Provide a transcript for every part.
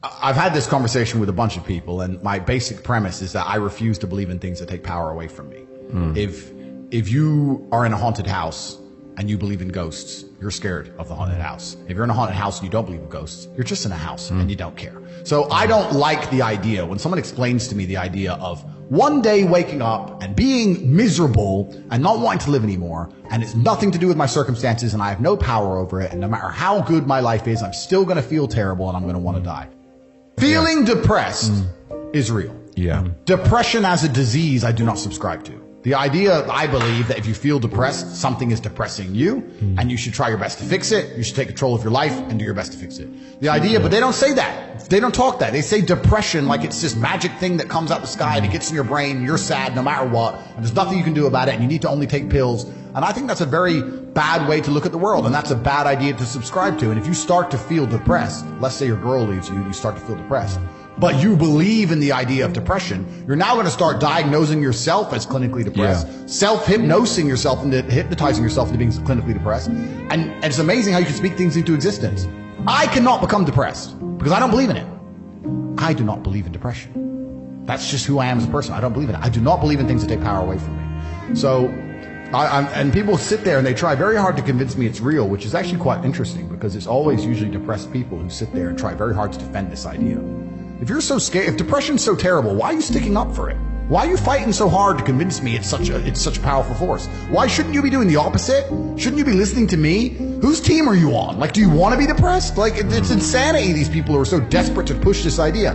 I've had this conversation with a bunch of people, and my basic premise is that I refuse to believe in things that take power away from me. If you are in a haunted house and you believe in ghosts, you're scared of the haunted house. If you're in a haunted house and you don't believe in ghosts, you're just in a house and you don't care. So I don't like the idea when someone explains to me the idea of one day waking up and being miserable and not wanting to live anymore, and it's nothing to do with my circumstances and I have no power over it, and no matter how good my life is, I'm still going to feel terrible and I'm going to want to die. Feeling depressed is real. Yeah. Depression as a disease, I do not subscribe to. The idea, I believe, that if you feel depressed, something is depressing you, and you should try your best to fix it. You should take control of your life and do your best to fix it. The idea, but they don't say that. They don't talk that. They say depression like it's this magic thing that comes out the sky and it gets in your brain, and you're sad no matter what, and there's nothing you can do about it, and you need to only take pills. And I think that's a very bad way to look at the world, and that's a bad idea to subscribe to. And if you start to feel depressed, let's say your girl leaves you, you start to feel depressed, but you believe in the idea of depression, you're now going to start diagnosing yourself as clinically depressed, self-hypnosing yourself into hypnotizing yourself into being clinically depressed. And it's amazing how you can speak things into existence. I cannot become depressed because I don't believe in it. I do not believe in depression. That's just who I am as a person. I don't believe in it. I do not believe in things that take power away from me. So, and people sit there and they try very hard to convince me it's real, which is actually quite interesting because it's always usually depressed people who sit there and try very hard to defend this idea. If you're so scared, if depression's so terrible, why are you sticking up for it? Why are you fighting so hard to convince me it's such a powerful force? Why shouldn't you be doing the opposite? Shouldn't you be listening to me? Whose team are you on? Like, do you want to be depressed? Like, it's insanity, these people who are so desperate to push this idea.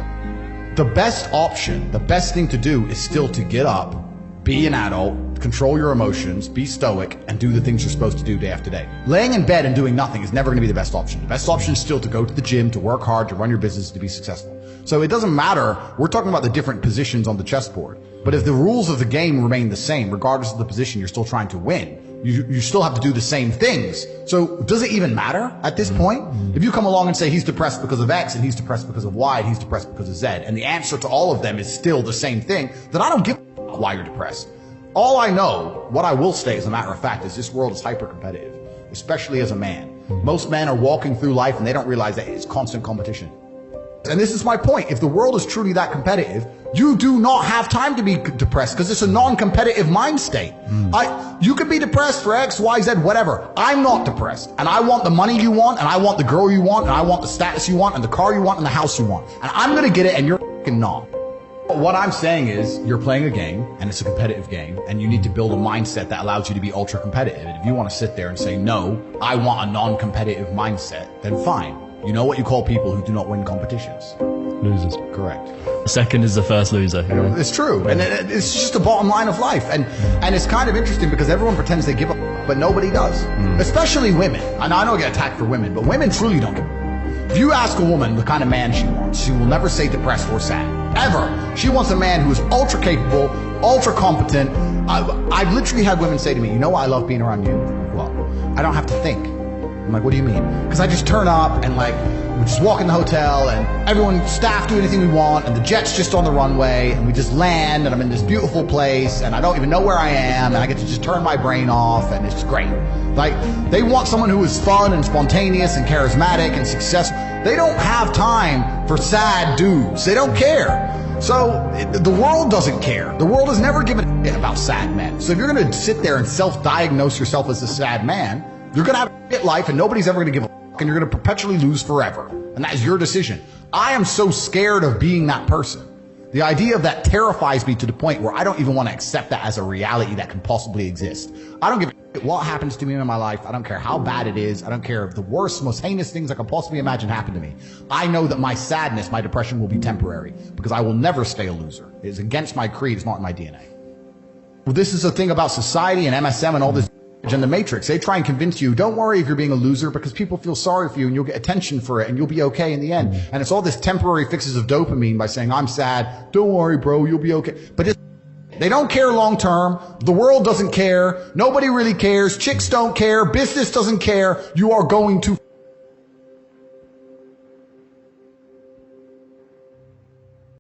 The best option, the best thing to do is still to get up, be an adult, control your emotions, be stoic, and do the things you're supposed to do day after day. Laying in bed and doing nothing is never going to be the best option. The best option is still to go to the gym, to work hard, to run your business, to be successful. So it doesn't matter. We're talking about the different positions on the chessboard. But if the rules of the game remain the same, regardless of the position you're still trying to win, you still have to do the same things. So does it even matter at this point? If you come along and say he's depressed because of X and he's depressed because of Y and he's depressed because of Z, and the answer to all of them is still the same thing, then I don't give a why you're depressed. All I know, what I will say as a matter of fact, is this world is hyper-competitive, especially as a man. Most men are walking through life and they don't realize that it's constant competition. And this is my point. If the world is truly that competitive, you do not have time to be depressed because it's a non-competitive mind state. You could be depressed for X, Y, Z, whatever. I'm not depressed. And I want the money you want, and I want the girl you want, and I want the status you want, and the car you want, and the house you want. And I'm going to get it, and you're fucking not. What I'm saying is you're playing a game, and it's a competitive game, and you need to build a mindset that allows you to be ultra competitive. And if you want to sit there and say, no, I want a non-competitive mindset, then fine. You know what you call people who do not win competitions? Losers. Correct. Second is the first loser. You know? It's true. And it's just the bottom line of life. And it's kind of interesting because everyone pretends they give a but nobody does. Especially women. And I know I get attacked for women, but women truly don't give a If you ask a woman the kind of man she wants, she will never say depressed or sad. Ever. She wants a man who is ultra capable, ultra competent. I've literally had women say to me, you know why I love being around you? Well, I don't have to think. I'm like, what do you mean? Because I just turn up and like, we just walk in the hotel and everyone, staff do anything we want and the jet's just on the runway and we just land and I'm in this beautiful place and I don't even know where I am and I get to just turn my brain off and it's great. Like, they want someone who is fun and spontaneous and charismatic and successful. They don't have time for sad dudes. They don't care. So the world doesn't care. The world has never given a shit about sad men. So if you're going to sit there and self-diagnose yourself as a sad man, you're going to have a shit life and nobody's ever going to give a fuck and you're going to perpetually lose forever. And that is your decision. I am so scared of being that person. The idea of that terrifies me to the point where I don't even want to accept that as a reality that can possibly exist. I don't give a shit what happens to me in my life. I don't care how bad it is. I don't care if the worst, most heinous things I can possibly imagine happen to me. I know that my sadness, my depression will be temporary because I will never stay a loser. It is against my creed. It's not in my DNA. Well, this is the thing about society and MSM and all this and the Matrix. They try and convince you, don't worry if you're being a loser because people feel sorry for you and you'll get attention for it and you'll be okay in the end. And it's all this temporary fixes of dopamine by saying, I'm sad. Don't worry, bro. You'll be okay. But they don't care long term. The world doesn't care. Nobody really cares. Chicks don't care. Business doesn't care. You are going to